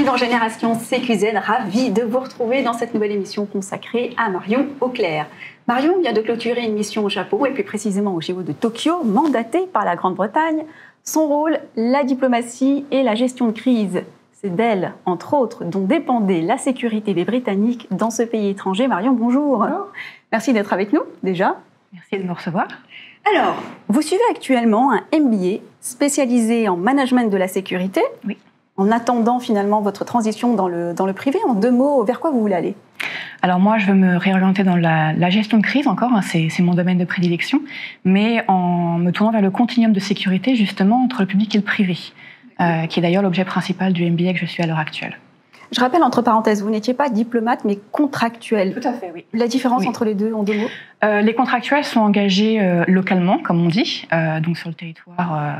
Bienvenue dans Génération CQZ, ravi de vous retrouver dans cette nouvelle émission consacrée à Marion Auclair. Marion vient de clôturer une mission au Japon et plus précisément au JO de Tokyo, mandatée par la Grande-Bretagne. Son rôle, la diplomatie et la gestion de crise. C'est d'elle, entre autres, dont dépendait la sécurité des Britanniques dans ce pays étranger. Marion, bonjour. Bonjour. Merci d'être avec nous, déjà. Merci de nous recevoir. Alors, vous suivez actuellement un MBA spécialisé en management de la sécurité. Oui. En attendant finalement votre transition dans le privé, en 2 mots, vers quoi vous voulez aller? Alors moi, je veux me réorienter dans la gestion de crise encore, hein, c'est mon domaine de prédilection, mais en me tournant vers le continuum de sécurité justement entre le public et le privé, qui est d'ailleurs l'objet principal du MBA que je suis à l'heure actuelle. Je rappelle entre parenthèses, vous n'étiez pas diplomate mais contractuel. Tout à fait, oui. La différence entre les deux en 2 mots? Les contractuels sont engagés localement, comme on dit, donc sur le territoire.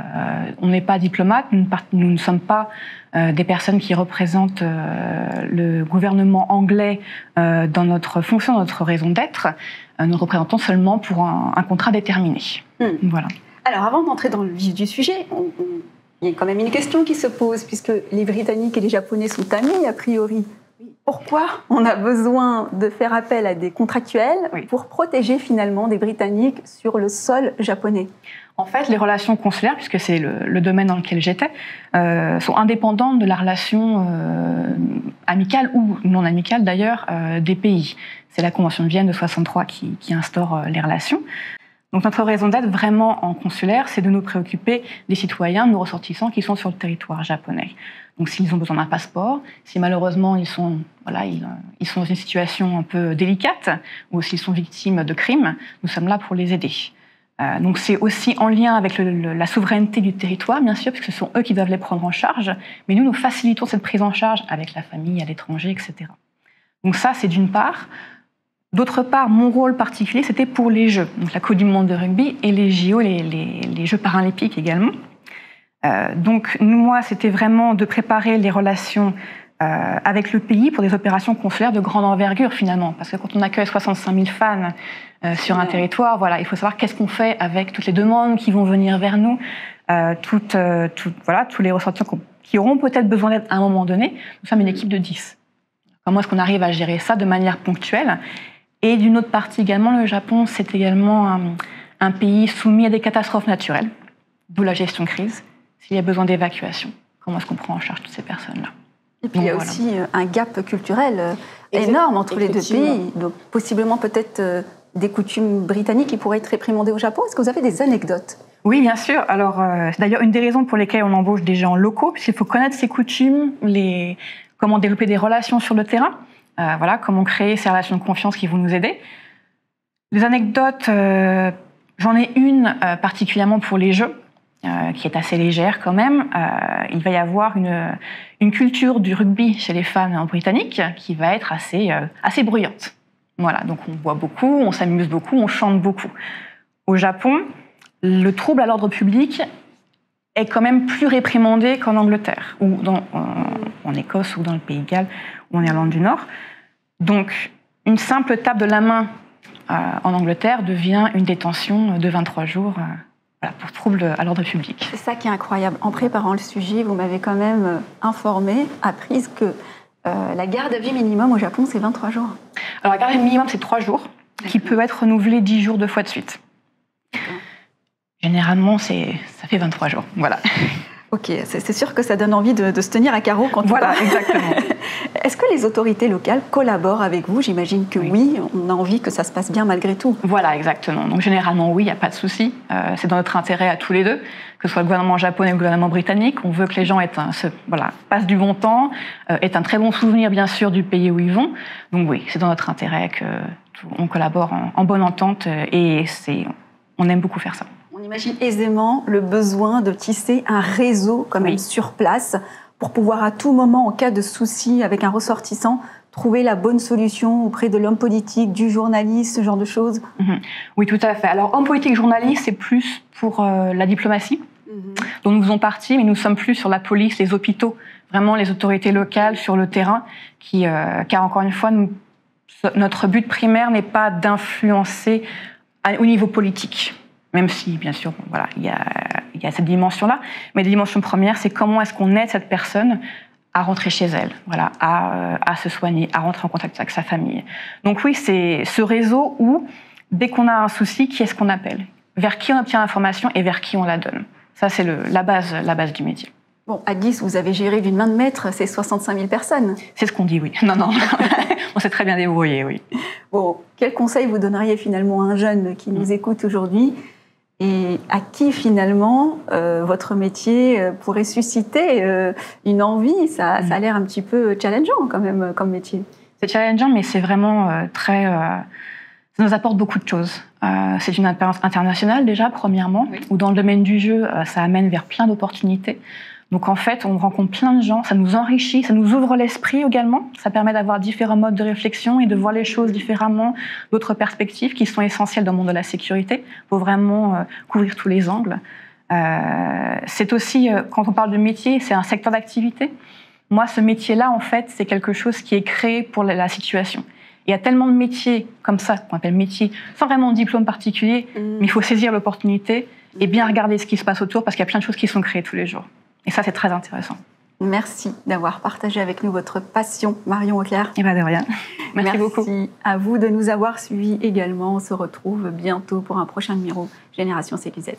On n'est pas diplomate, nous ne sommes pas des personnes qui représentent le gouvernement anglais dans notre fonction, dans notre raison d'être. Nous représentons seulement pour un contrat déterminé. Voilà. Alors avant d'entrer dans le vif du sujet, il y a quand même une question qui se pose, puisque les Britanniques et les Japonais sont amis, a priori. Pourquoi on a besoin de faire appel à des contractuels pour protéger finalement des Britanniques sur le sol japonais? En fait, les relations consulaires, puisque c'est le domaine dans lequel j'étais, sont indépendantes de la relation amicale ou non amicale d'ailleurs des pays. C'est la Convention de Vienne de 1963 qui instaure les relations. Donc notre raison d'être vraiment en consulaire, c'est de nous préoccuper des citoyens, de nos ressortissants qui sont sur le territoire japonais. Donc s'ils ont besoin d'un passeport, si malheureusement ils sont dans une situation un peu délicate, ou s'ils sont victimes de crimes, nous sommes là pour les aider. Donc c'est aussi en lien avec la souveraineté du territoire, bien sûr, parce que ce sont eux qui doivent les prendre en charge, mais nous facilitons cette prise en charge avec la famille, à l'étranger, etc. Donc ça, c'est d'une part. D'autre part, mon rôle particulier, c'était pour les Jeux, donc la Coupe du Monde de rugby et les JO, les Jeux paralympiques également. Donc moi, c'était vraiment de préparer les relations avec le pays pour des opérations consulaires de grande envergure finalement, parce que quand on accueille 65 000 fans sur un territoire, voilà, il faut savoir qu'est-ce qu'on fait avec toutes les demandes qui vont venir vers nous, tous les ressortissants qui auront peut-être besoin d'aide à un moment donné. Nous sommes une équipe de 10. Comment est-ce qu'on arrive à gérer ça de manière ponctuelle? Et d'une autre partie également, le Japon, c'est également un pays soumis à des catastrophes naturelles, d'où la gestion de crise. S'il y a besoin d'évacuation, comment est-ce qu'on prend en charge toutes ces personnes-là? Et puis il y a aussi un gap culturel énorme entre les deux pays, donc possiblement peut-être des coutumes britanniques qui pourraient être réprimandées au Japon. Est-ce que vous avez des anecdotes? Oui, bien sûr. Alors, c'est d'ailleurs une des raisons pour lesquelles on embauche des gens locaux, puisqu'il faut connaître ces coutumes, comment développer des relations sur le terrain. Comment créer ces relations de confiance qui vont nous aider. Des anecdotes, j'en ai une particulièrement pour les Jeux, qui est assez légère quand même. Il va y avoir une culture du rugby chez les fans britanniques qui va être assez bruyante. Voilà, donc on boit beaucoup, on s'amuse beaucoup, on chante beaucoup. Au Japon, le trouble à l'ordre public est quand même plus réprimandé qu'en Angleterre, ou en Écosse, ou dans le Pays de Galles, ou en Irlande du Nord. Donc, une simple tape de la main en Angleterre devient une détention de 23 jours pour trouble à l'ordre public. C'est ça qui est incroyable. En préparant le sujet, vous m'avez quand même apprise que la garde à vue minimum au Japon, c'est 23 jours. Alors, la garde à vue minimum, c'est 3 jours, qui peut être renouvelée 10 jours 2 fois de suite. Généralement, ça fait 23 jours. Voilà. Ok, c'est sûr que ça donne envie de se tenir à carreau quand on parle. Voilà, exactement. Est-ce que les autorités locales collaborent avec vous? J'imagine que oui, on a envie que ça se passe bien malgré tout. Voilà, exactement. Donc généralement, oui, il n'y a pas de souci. C'est dans notre intérêt à tous les deux, que ce soit le gouvernement japonais ou le gouvernement britannique. On veut que les gens passent du bon temps, aient un très bon souvenir, bien sûr, du pays où ils vont. Donc oui, c'est dans notre intérêt qu'on collabore en bonne entente et on aime beaucoup faire ça. On imagine aisément le besoin de tisser un réseau quand même sur place pour pouvoir à tout moment, en cas de souci avec un ressortissant, trouver la bonne solution auprès de l'homme politique, du journaliste, ce genre de choses. Oui, tout à fait. Alors, homme politique, journaliste, c'est plus pour la diplomatie, dont nous faisons partie, mais nous sommes plus sur la police, les hôpitaux, vraiment les autorités locales sur le terrain, car encore une fois, notre but primaire n'est pas d'influencer au niveau politique. Même si, bien sûr, il y a cette dimension-là. Mais la dimension première, c'est comment est-ce qu'on aide cette personne à rentrer chez elle, voilà, à se soigner, à rentrer en contact avec sa famille. Donc oui, c'est ce réseau où, dès qu'on a un souci, qui est-ce qu'on appelle? Vers qui on obtient l'information et vers qui on la donne? Ça, c'est la base du métier. Bon, à 10, vous avez géré d'une main de maître ces 65 000 personnes. C'est ce qu'on dit, oui. Non, on s'est très bien débrouillé, oui. Bon, quel conseil vous donneriez finalement à un jeune qui nous écoute aujourd'hui et à qui finalement votre métier pourrait susciter une envie? Ça a l'air un petit peu challengeant quand même comme métier. C'est challengeant, mais c'est vraiment ça nous apporte beaucoup de choses. C'est une expérience internationale déjà, premièrement, où dans le domaine du jeu, ça amène vers plein d'opportunités. Donc en fait, on rencontre plein de gens, ça nous enrichit, ça nous ouvre l'esprit également. Ça permet d'avoir différents modes de réflexion et de voir les choses différemment, d'autres perspectives qui sont essentielles dans le monde de la sécurité pour vraiment couvrir tous les angles. C'est aussi, quand on parle de métier, c'est un secteur d'activité. Moi, ce métier-là, en fait, c'est quelque chose qui est créé pour la situation. Il y a tellement de métiers comme ça, qu'on appelle métiers, sans vraiment de diplôme particulier, mais il faut saisir l'opportunité et bien regarder ce qui se passe autour parce qu'il y a plein de choses qui sont créées tous les jours. Et ça, c'est très intéressant. Merci d'avoir partagé avec nous votre passion, Marion Auclair. Et bien de rien. Merci beaucoup. Merci à vous de nous avoir suivis également. On se retrouve bientôt pour un prochain numéro Génération CQZ.